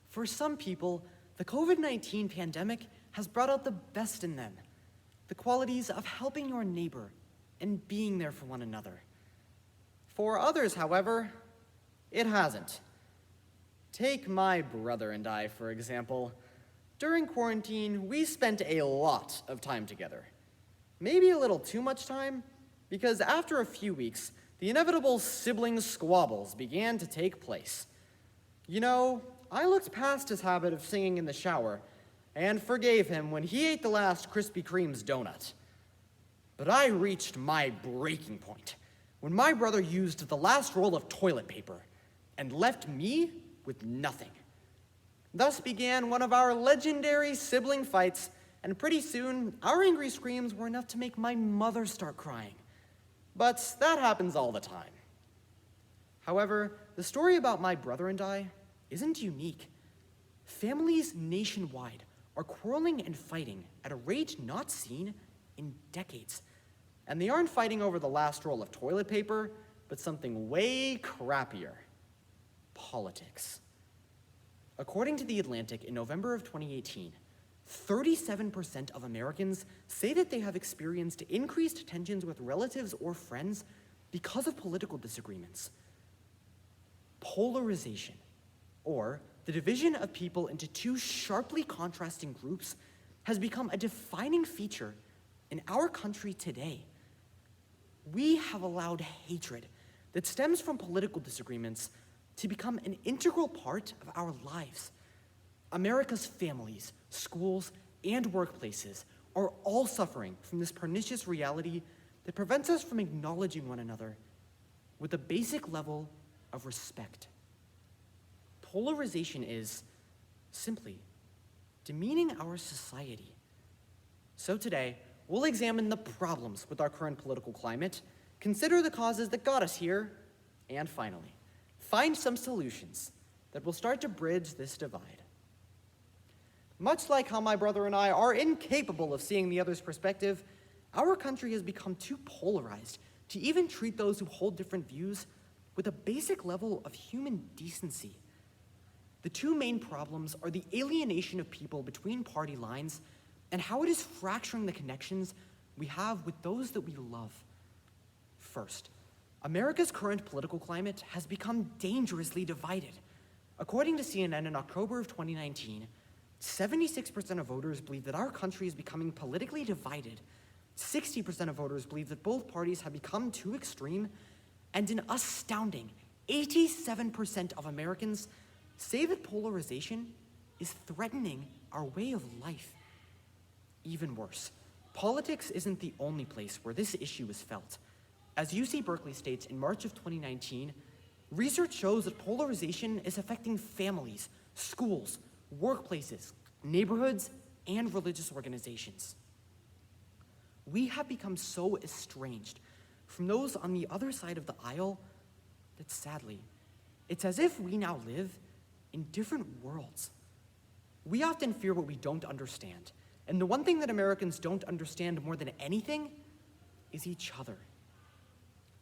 For some people, the COVID-19 pandemic has brought out the best in them, the qualities of helping your neighbor and being there for one another. For others, however, it hasn't. Take my brother and I, for example. During quarantine, we spent a lot of time together. Maybe a little too much time, because after a few weeks, the inevitable sibling squabbles began to take place. You know, I looked past his habit of singing in the shower and forgave him when he ate the last Krispy Kreme's donut. But I reached my breaking point when my brother used the last roll of toilet paper and left me with nothing. Thus began one of our legendary sibling fights, and pretty soon, our angry screams were enough to make my mother start crying. But that happens all the time. However, the story about my brother and I isn't unique. Families nationwide are quarreling and fighting at a rate not seen in decades. And they aren't fighting over the last roll of toilet paper, but something way crappier: politics. According to The Atlantic, in November of 2018, 37% of Americans say that they have experienced increased tensions with relatives or friends because of political disagreements. Polarization, or the division of people into two sharply contrasting groups, has become a defining feature in our country today. We have allowed hatred that stems from political disagreements to become an integral part of our lives. America's families, schools, and workplaces are all suffering from this pernicious reality that prevents us from acknowledging one another with a basic level of respect. Polarization is, simply, demeaning our society. So today, we'll examine the problems with our current political climate, consider the causes that got us here, and finally, find some solutions that will start to bridge this divide. Much like how my brother and I are incapable of seeing the other's perspective, our country has become too polarized to even treat those who hold different views with a basic level of human decency. The two main problems are the alienation of people between party lines and how it is fracturing the connections we have with those that we love. First, America's current political climate has become dangerously divided. According to CNN in October of 2019, 76% of voters believe that our country is becoming politically divided. 60% of voters believe that both parties have become too extreme, and an astounding 87% of Americans say that polarization is threatening our way of life. Even worse, politics isn't the only place where this issue is felt. As UC Berkeley states in March of 2019, research shows that polarization is affecting families, schools, workplaces, neighborhoods, and religious organizations. We have become so estranged from those on the other side of the aisle that sadly, it's as if we now live in different worlds. We often fear what we don't understand, and the one thing that Americans don't understand more than anything is each other.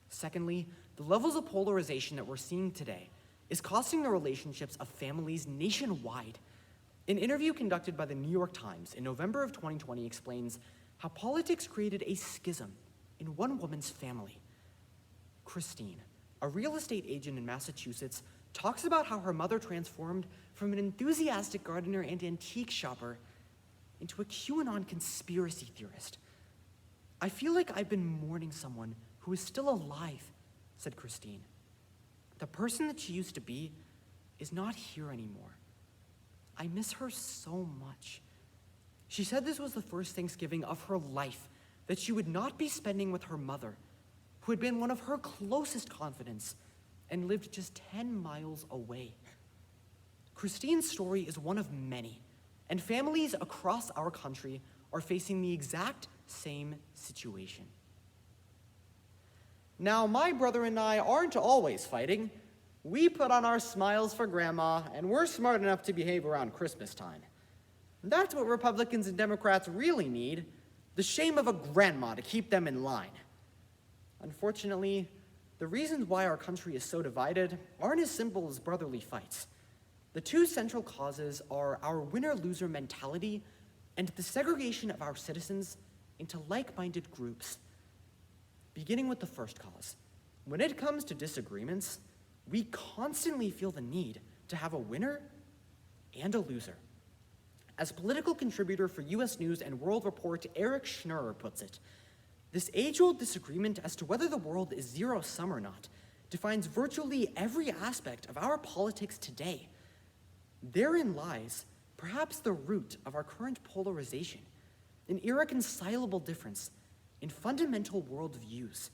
Secondly, the levels of polarization that we're seeing today is costing the relationships of families nationwide. An interview conducted by the New York Times in November of 2020 explains how politics created a schism in one woman's family. Christine, a real estate agent in Massachusetts, talks about how her mother transformed from an enthusiastic gardener and antique shopper into a QAnon conspiracy theorist. "I feel like I've been mourning someone who is still alive," said Christine. "The person that she used to be is not here anymore. I miss her so much." She said this was the first Thanksgiving of her life that she would not be spending with her mother, who had been one of her closest confidants and lived just 10 miles away. Christine's story is one of many, and families across our country are facing the exact same situation. Now, my brother and I aren't always fighting. We put on our smiles for Grandma, and we're smart enough to behave around Christmas time. That's what Republicans and Democrats really need, the shame of a grandma to keep them in line. Unfortunately, the reasons why our country is so divided aren't as simple as brotherly fights. The two central causes are our winner-loser mentality and the segregation of our citizens into like-minded groups. Beginning with the first cause, when it comes to disagreements, we constantly feel the need to have a winner and a loser. As political contributor for US News and World Report Eric Schnurrer puts it, this age-old disagreement as to whether the world is zero-sum or not defines virtually every aspect of our politics today. Therein lies perhaps the root of our current polarization, an irreconcilable difference in fundamental worldviews.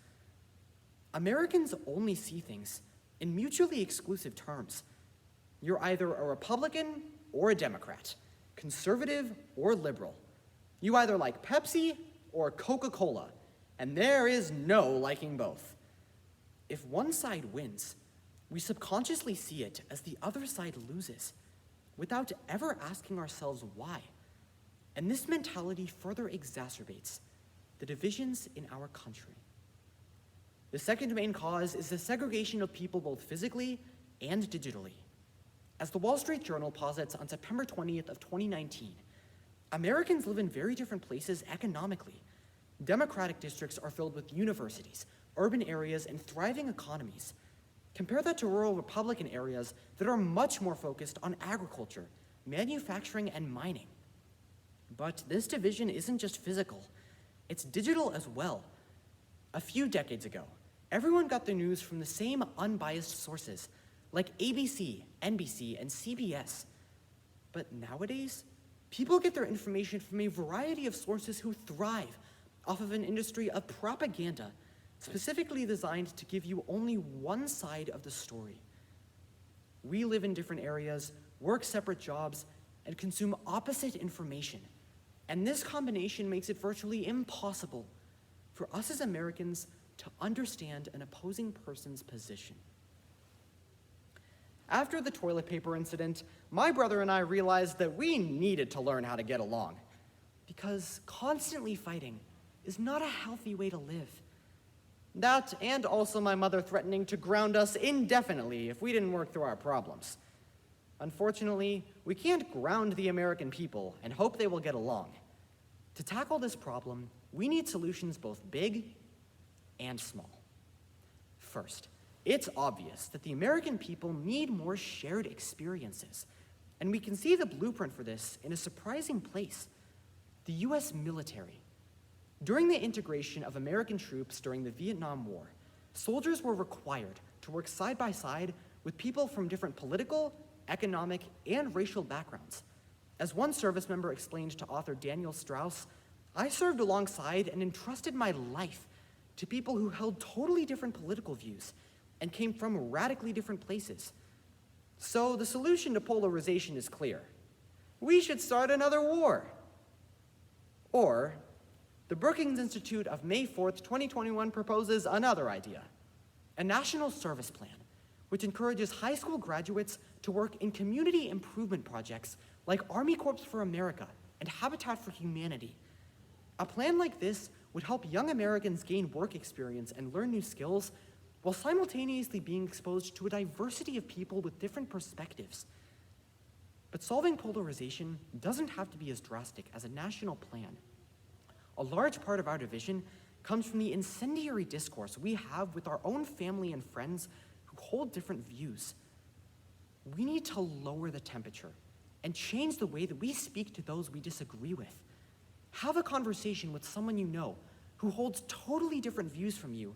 Americans only see things in mutually exclusive terms. You're either a Republican or a Democrat, conservative or liberal. You either like Pepsi or Coca-Cola, and there is no liking both. If one side wins, we subconsciously see it as the other side loses, without ever asking ourselves why. And this mentality further exacerbates the divisions in our country. The second main cause is the segregation of people both physically and digitally. As the Wall Street Journal posits on September 20th of 2019, Americans live in very different places economically. Democratic districts are filled with universities, urban areas, and thriving economies. Compare that to rural Republican areas that are much more focused on agriculture, manufacturing, and mining. But this division isn't just physical, it's digital as well. A few decades ago, everyone got their news from the same unbiased sources, like ABC, NBC, and CBS. But nowadays, people get their information from a variety of sources who thrive off of an industry of propaganda, specifically designed to give you only one side of the story. We live in different areas, work separate jobs, and consume opposite information. And this combination makes it virtually impossible for us as Americans to understand an opposing person's position. After the toilet paper incident, my brother and I realized that we needed to learn how to get along, because constantly fighting is not a healthy way to live. That, and also my mother threatening to ground us indefinitely if we didn't work through our problems. Unfortunately, we can't ground the American people and hope they will get along. To tackle this problem, we need solutions both big and small. First, it's obvious that the American people need more shared experiences, and we can see the blueprint for this in a surprising place: the US military. During the integration of American troops during the Vietnam War, soldiers were required to work side by side with people from different political, economic, and racial backgrounds. As one service member explained to author Daniel Strauss, "I served alongside and entrusted my life to people who held totally different political views and came from radically different places." So the solution to polarization is clear. We should start another war. Or, the Brookings Institute of May 4th, 2021 proposes another idea: a national service plan, which encourages high school graduates to work in community improvement projects like Army Corps for America and Habitat for Humanity. A plan like this would help young Americans gain work experience and learn new skills while simultaneously being exposed to a diversity of people with different perspectives. But solving polarization doesn't have to be as drastic as a national plan. A large part of our division comes from the incendiary discourse we have with our own family and friends who hold different views. We need to lower the temperature and change the way that we speak to those we disagree with. Have a conversation with someone you know who holds totally different views from you,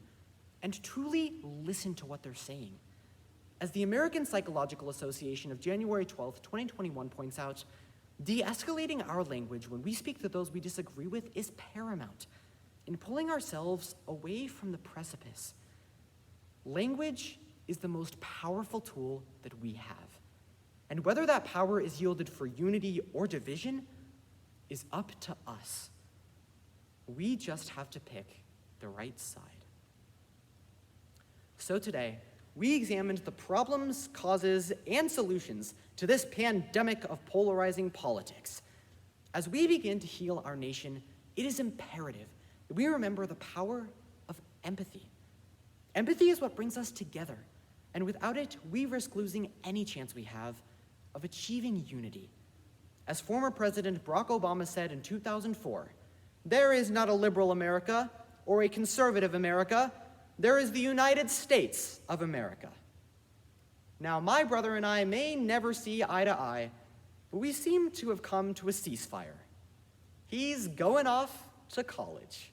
and truly listen to what they're saying. As the American Psychological Association of January 12th, 2021 points out, de-escalating our language when we speak to those we disagree with is paramount in pulling ourselves away from the precipice. Language is the most powerful tool that we have, and whether that power is yielded for unity or division is up to us. We just have to pick the right side. So today, we examined the problems, causes, and solutions to this pandemic of polarizing politics. As we begin to heal our nation, it is imperative that we remember the power of empathy. Empathy is what brings us together, and without it, we risk losing any chance we have of achieving unity. As former President Barack Obama said in 2004, there is not a liberal America or a conservative America, there is the United States of America. Now, my brother and I may never see eye to eye, but we seem to have come to a ceasefire. He's going off to college.